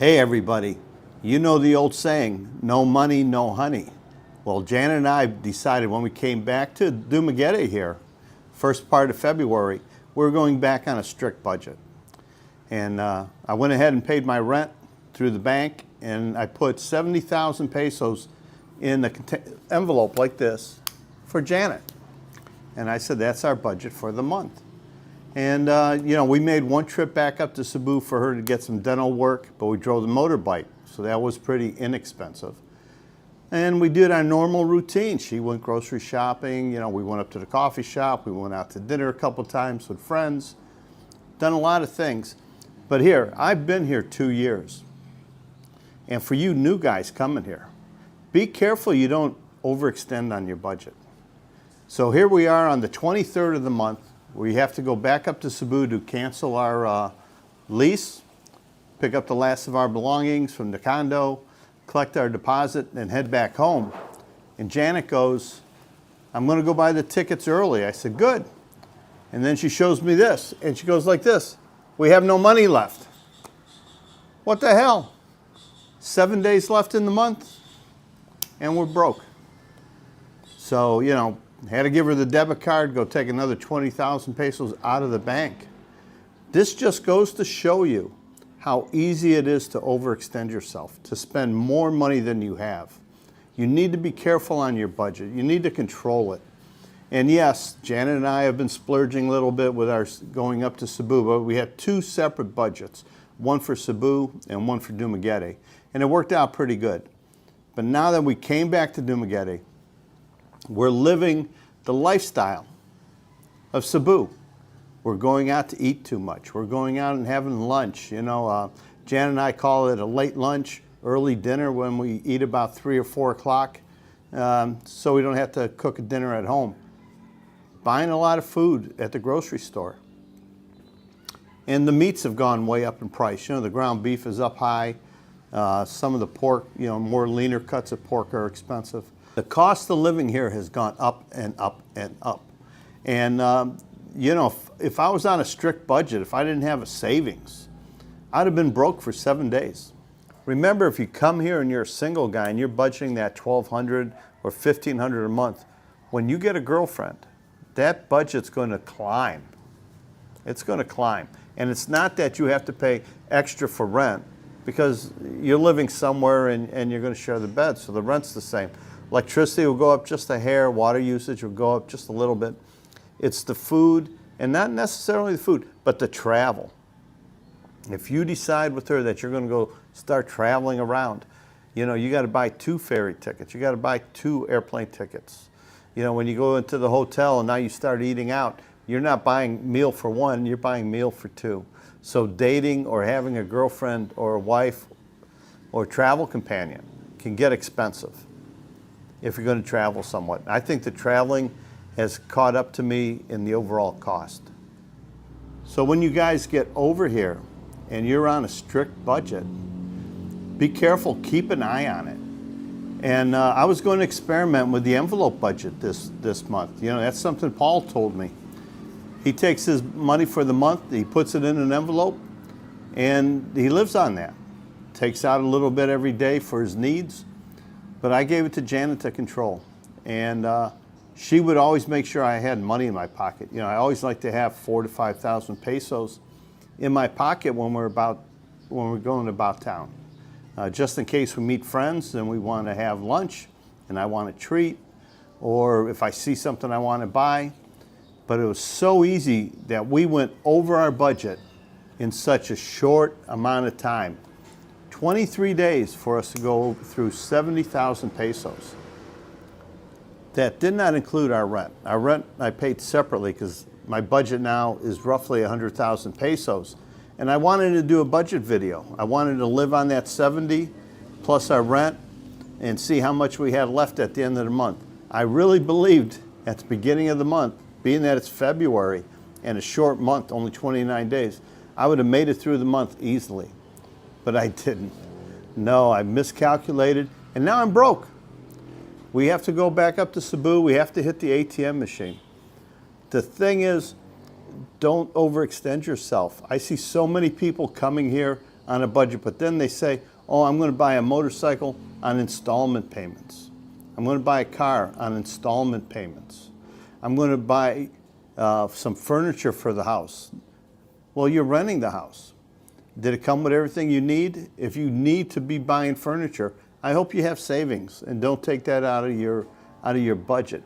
Hey everybody, you know the old saying, no money, no honey. Well, Janet and I decided when we came back to DUMAGUETE here, first part of February, we're going back on a strict budget. And I went ahead and paid my rent through the bank, and I put 70,000 pesos in an envelope like this for Janet. And I said, that's our budget for the month. And you know, we made one trip back up to Cebu for her to get some dental work, but we drove the motorbike, so that was pretty inexpensive. And we did our normal routine. She went grocery shopping, you know, we went up to the coffee shop, we went out to dinner a couple times with friends, done a lot of things. But here, I've been here 2 years. And for you new guys coming here, be careful you don't overextend on your budget. So here we are on the 23rd of the month. We have to go back up to Cebu to cancel our lease, pick up the last of our belongings from the condo, collect our deposit, and head back home. And Janet goes, I'm going to go buy the tickets early. I said, good. And then she shows me this, and she goes like this, we have no money left. What the hell? 7 days left in the month, and we're broke. So, you know, had to give her the debit card, go take another 20,000 pesos out of the bank. This just goes to show you how easy it is to overextend yourself, to spend more money than you have. You need to be careful on your budget. You need to control it. And yes, Janet and I have been splurging a little bit with our going up to Cebu, but we had two separate budgets, one for Cebu and one for DUMAGUETE. And it worked out pretty good. But now that we came back to DUMAGUETE, we're living the lifestyle of Cebu. We're going out to eat too much. We're going out and having lunch. You know, Jan and I call it a late lunch, early dinner when we eat about 3 or 4 o'clock, so we don't have to cook a dinner at home. Buying a lot of food at the grocery store. And the meats have gone way up in price. You know, the ground beef is up high. Some of the pork, you know, more leaner cuts of pork are expensive. The cost of living here has gone up and up and up. And, you know, if I was on a strict budget, if I didn't have a savings, I'd have been broke for 7 days. Remember, if you come here and you're a single guy and you're budgeting that $1,200 or $1,500 a month, when you get a girlfriend, that budget's going to climb. It's going to climb. And it's not that you have to pay extra for rent, because you're living somewhere and you're going to share the bed, so the rent's the same. Electricity will go up just a hair, water usage will go up just a little bit. It's the food, and not necessarily the food, but the travel. If you decide with her that you're going to go start traveling around, you know, you got to buy 2 ferry tickets, you got to buy 2 airplane tickets. You know, when you go into the hotel and now you start eating out, you're not buying meal for 1, you're buying meal for 2. So dating or having a girlfriend or a wife or travel companion can get expensive if you're going to travel somewhat. I think the traveling has caught up to me in the overall cost. So when you guys get over here and you're on a strict budget, be careful, keep an eye on it. And I was going to experiment with the envelope budget this month. You know, that's something Paul told me. He takes his money for the month, he puts it in an envelope, and he lives on that. Takes out a little bit every day for his needs. But I gave it to Janet to control. And she would always make sure I had money in my pocket. You know, I always like to have 4,000 to 5,000 pesos in my pocket when we're going about town. Just in case we meet friends and we want to have lunch and I want a treat, or if I see something I want to buy. But it was so easy that we went over our budget in such a short amount of time. 23 days for us to go through 70,000 pesos. That did not include our rent. Our rent I paid separately because my budget now is roughly 100,000 pesos. And I wanted to do a budget video. I wanted to live on that 70 plus our rent and see how much we had left at the end of the month. I really believed at the beginning of the month, being that it's February and a short month, only 29 days, I would have made it through the month easily. But I didn't. No, I miscalculated, and now I'm broke. We have to go back up to Cebu. We have to hit the ATM machine. The thing is, don't overextend yourself. I see so many people coming here on a budget, but then they say, oh, I'm going to buy a motorcycle on installment payments. I'm going to buy a car on installment payments. I'm going to buy some furniture for the house. Well, you're renting the house. Did it come with everything you need? If you need to be buying furniture, I hope you have savings and don't take that out of your budget.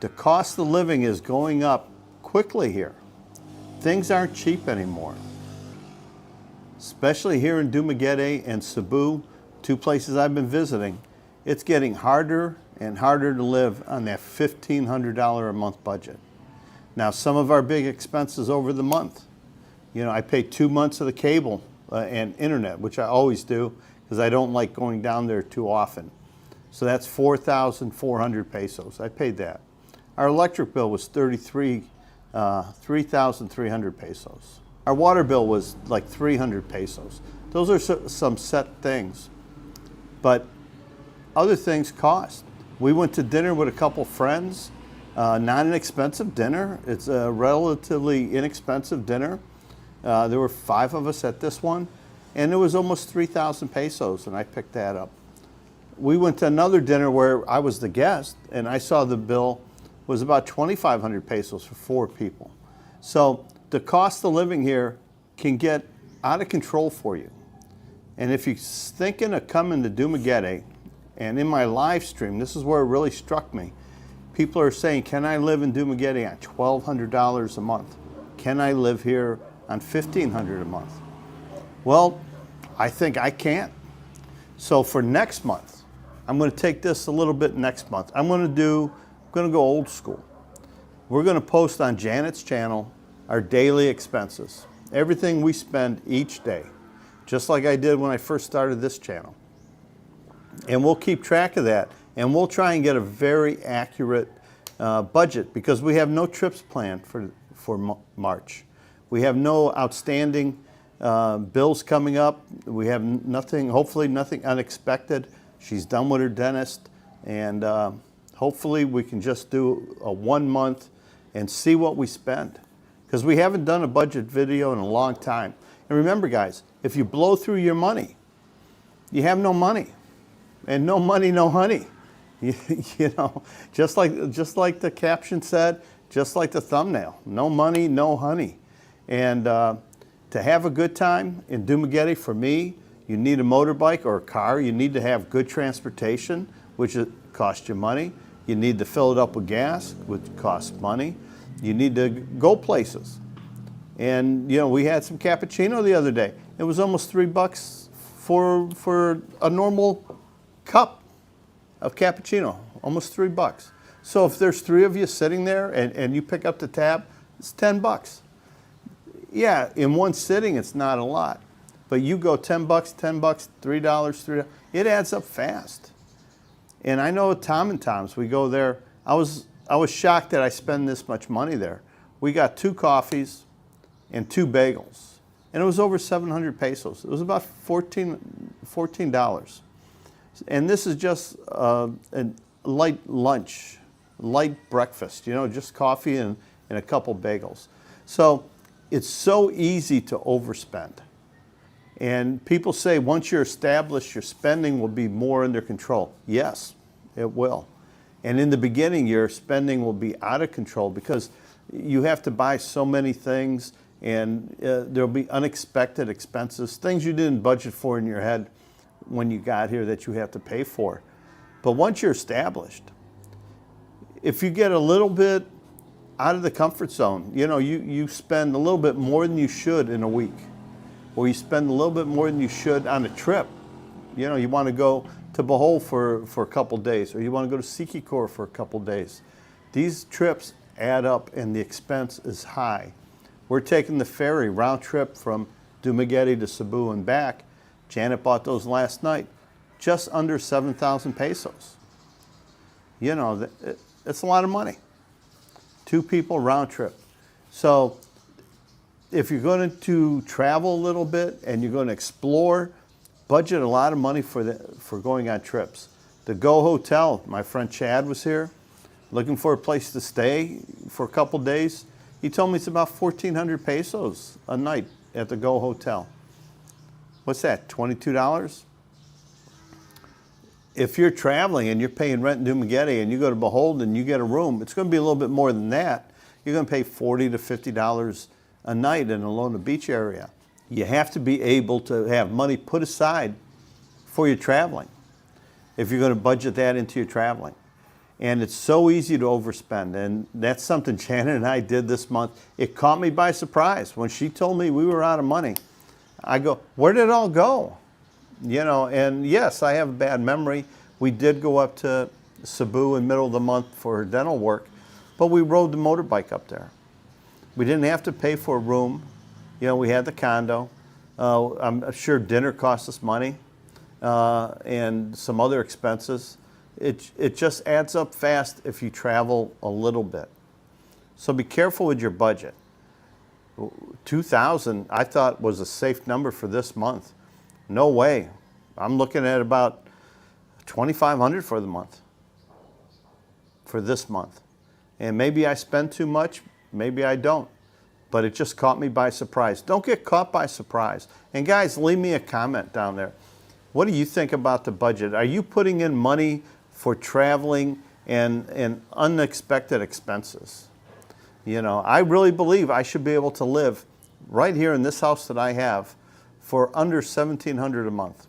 The cost of living is going up quickly here. Things aren't cheap anymore. Especially here in Dumaguete and Cebu, two places I've been visiting, it's getting harder and harder to live on that $1,500 a month budget. Now, some of our big expenses over the month, you know, I pay 2 months of the cable and internet, which I always do because I don't like going down there too often. So that's 4,400 pesos. I paid that. Our electric bill was 3,300 pesos. Our water bill was like 300 pesos. Those are some set things. But other things cost. We went to dinner with a couple friends. Not an expensive dinner. It's a relatively inexpensive dinner. There were 5 of us at this one, and it was almost 3,000 pesos, and I picked that up. We went to another dinner where I was the guest, and I saw the bill was about 2,500 pesos for 4 people. So the cost of living here can get out of control for you. And if you're thinking of coming to Dumaguete, and in my live stream, this is where it really struck me. People are saying, can I live in Dumaguete on $1,200 a month? Can I live here on $1,500 a month? Well, I think I can't. So for next month, I'm going to take this a little bit next month. I'm going to go old school. We're going to post on Janet's channel our daily expenses, everything we spend each day, just like I did when I first started this channel. And we'll keep track of that, and we'll try and get a very accurate budget because we have no trips planned for March. We have no outstanding bills coming up. We have nothing, hopefully nothing unexpected. She's done with her dentist, and hopefully we can just do a 1 month and see what we spend. Because we haven't done a budget video in a long time. And remember, guys, if you blow through your money, you have no money. And no money, no honey. You know, just like the caption said, just like the thumbnail, no money, no honey. And to have a good time in Dumaguete, for me, you need a motorbike or a car. You need to have good transportation, which costs you money. You need to fill it up with gas, which costs money. You need to go places. And, you know, we had some cappuccino the other day. It was almost $3 for a normal cup of cappuccino, almost $3. So if there's 3 of you sitting there and you pick up the tab, it's $10. Yeah, in one sitting, it's not a lot. But you go $10, $10, $3, it adds up fast. And I know at Tom and Tom's, we go there. I was shocked that I spend this much money there. We got 2 coffees and 2 bagels. And it was over 700 pesos. It was about $14. And this is just a light lunch, light breakfast, you know, just coffee and a couple bagels. So it's so easy to overspend. And people say once you're established, your spending will be more under control. Yes, it will. And in the beginning, your spending will be out of control because you have to buy so many things, and there'll be unexpected expenses, things you didn't budget for in your head when you got here that you have to pay for. But once you're established, if you get a little bit out of the comfort zone, you know, you spend a little bit more than you should in a week, or you spend a little bit more than you should on a trip. You know, you want to go to Bohol for a couple days, or you want to go to Sikikor for a couple days. These trips add up and the expense is high. We're taking the ferry round trip from Dumaguete to Cebu and back. Janet bought those last night, just under 7,000 pesos. You know, it's a lot of money. 2 people round trip. So if you're going to travel a little bit and you're going to explore, budget a lot of money for going on trips. The Go Hotel, my friend Chad was here, looking for a place to stay for a couple days. He told me it's about 1,400 pesos a night at the Go Hotel. what's that, $22? If you're traveling and you're paying rent in Dumaguete and you go to Behold and you get a room, it's going to be a little bit more than that. You're going to pay $40 to $50 a night in a Lona Beach area. You have to be able to have money put aside for your traveling if you're going to budget that into your traveling. And it's so easy to overspend, and that's something Janet and I did this month. It caught me by surprise. When she told me we were out of money, I go, where did it all go? You know, and yes, I have a bad memory. We did go up to Cebu in the middle of the month for her dental work, but we rode the motorbike up there. We didn't have to pay for a room. You know, we had the condo. I'm sure dinner cost us money and some other expenses. It just adds up fast if you travel a little bit. So be careful with your budget. 2,000 I thought was a safe number for this month. No way. I'm looking at about 2,500 for the month, for this month. And maybe I spend too much, maybe I don't. But it just caught me by surprise. Don't get caught by surprise. And guys, leave me a comment down there. What do you think about the budget? Are you putting in money for traveling and unexpected expenses? You know, I really believe I should be able to live right here in this house that I have for under $1,700 a month.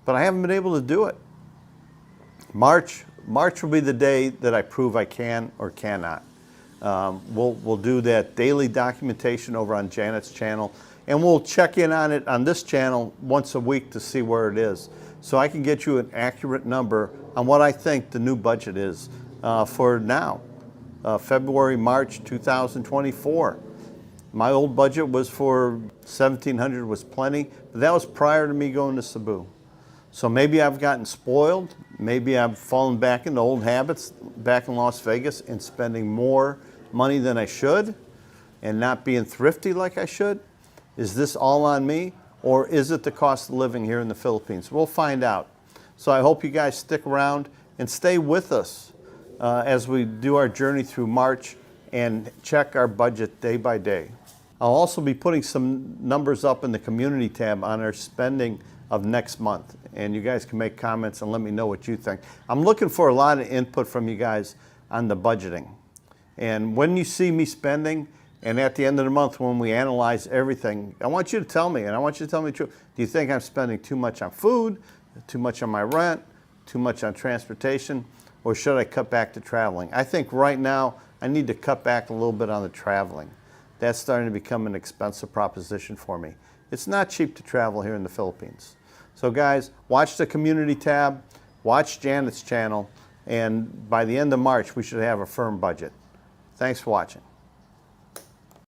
But I haven't been able to do it. March will be the day that I prove I can or cannot. We'll do that daily documentation over on Janet's channel, and we'll check in on it on this channel once a week to see where it is, so I can get you an accurate number on what I think the new budget is for now, February, March 2024. My old budget was for $1,700 was plenty, but that was prior to me going to Cebu. So maybe I've gotten spoiled. Maybe I've fallen back into old habits back in Las Vegas and spending more money than I should and not being thrifty like I should. Is this all on me, or is it the cost of living here in the Philippines? We'll find out. So I hope you guys stick around and stay with us as we do our journey through March and check our budget day by day. I'll also be putting some numbers up in the community tab on our spending of next month, and you guys can make comments and let me know what you think. I'm looking for a lot of input from you guys on the budgeting. And when you see me spending, and at the end of the month when we analyze everything, I want you to tell me, and I want you to tell me the truth. Do you think I'm spending too much on food, too much on my rent, too much on transportation, or should I cut back to traveling? I think right now I need to cut back a little bit on the traveling. That's starting to become an expensive proposition for me. It's not cheap to travel here in the Philippines. So guys, watch the community tab, watch Janet's channel, and by the end of March, we should have a firm budget. Thanks for watching.